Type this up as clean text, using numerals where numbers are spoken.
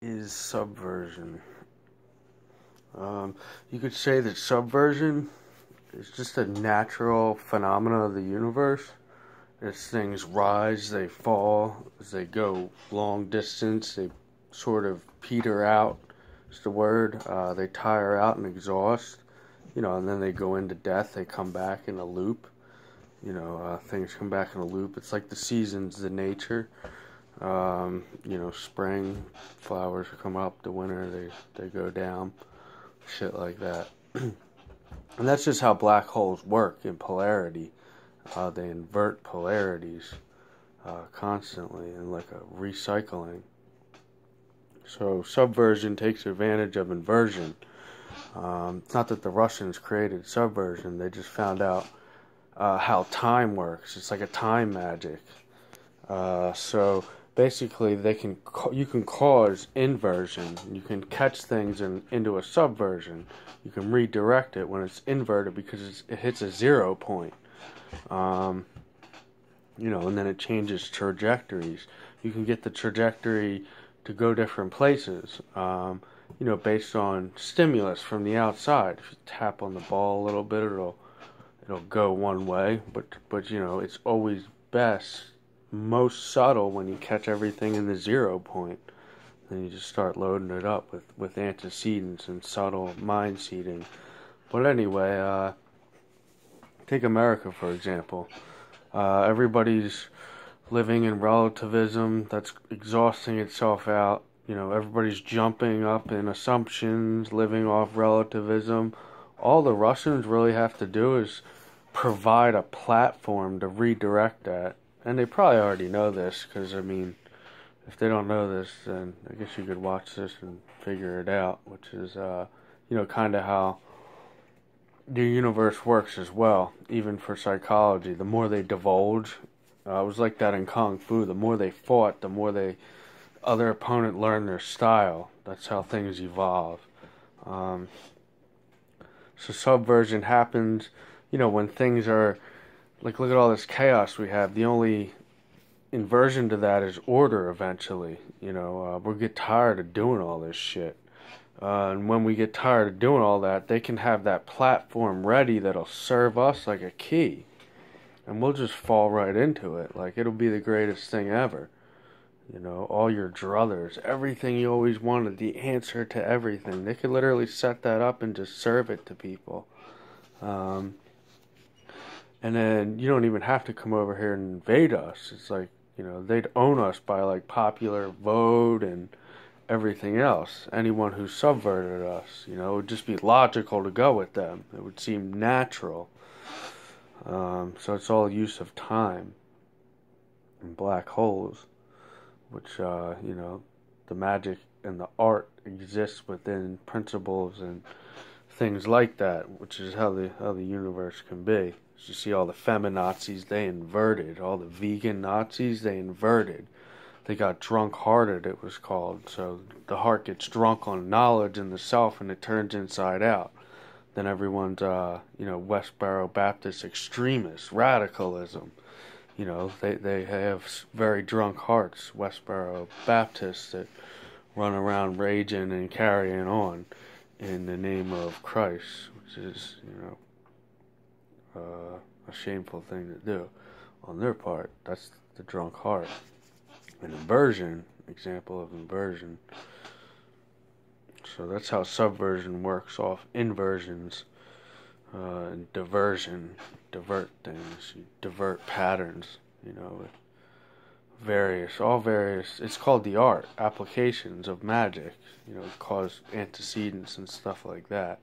Is subversion. You could say that subversion is just a natural phenomenon of the universe. As things rise, they fall. As they go long distance, they sort of peter out, is the word. They tire out and exhaust, and then they go into death. They come back in a loop. Things come back in a loop. It's like the seasons, the nature. Spring, flowers come up, the winter, they go down, shit like that. And that's just how black holes work in polarity. They invert polarities constantly in like a recycling. So subversion takes advantage of inversion. It's not that the Russians created subversion, they just found out how time works. It's like a time magic. So basically, you can cause inversion. You can catch things into a subversion. You can redirect it when it's inverted because it hits a 0 point. And then it changes trajectories. You can get the trajectory to go different places. Based on stimulus from the outside. If you tap on the ball a little bit, it'll go one way. But it's always most subtle when you catch everything in the 0 point. Then you just start loading it up with antecedents and subtle mind seeding. But anyway, take America for example. Everybody's living in relativism that's exhausting itself out. Everybody's jumping up in assumptions, living off relativism. All the Russians really have to do is provide a platform to redirect that. And they probably already know this, because, if they don't know this, then I guess you could watch this and figure it out, which is, kind of how the universe works as well, even for psychology. The more they divulge, it was like that in Kung Fu, the more they fought, the more other opponent learned their style. That's how things evolve. So subversion happens, when things are, like, look at all this chaos we have. The only inversion to that is order eventually. We get tired of doing all this shit. And when we get tired of doing all that, they can have that platform ready that'll serve us like a key. And we'll just fall right into it. Like, it'll be the greatest thing ever. All your druthers, everything you always wanted, the answer to everything. They could literally set that up and just serve it to people. And then you don't even have to come over here and invade us. It's like, they'd own us by like popular vote and everything else. Anyone who subverted us, it would just be logical to go with them. It would seem natural. So it's all use of time and black holes, which, the magic and the art exists within principles and things like that, which is how the universe can be. You see all the feminazis, they inverted. All the vegan Nazis, they inverted. They got drunk-hearted, it was called. So the heart gets drunk on knowledge and the self, and it turns inside out. Then everyone's, Westboro Baptist extremists, radicalism. They have very drunk hearts, Westboro Baptists, that run around raging and carrying on in the name of Christ, which is, a shameful thing to do on their part. That's the drunk heart. An inversion, example of inversion. So that's how subversion works off inversions and diversion. Divert things, you divert patterns, with all various, it's called the art, applications of magic, cause antecedents and stuff like that.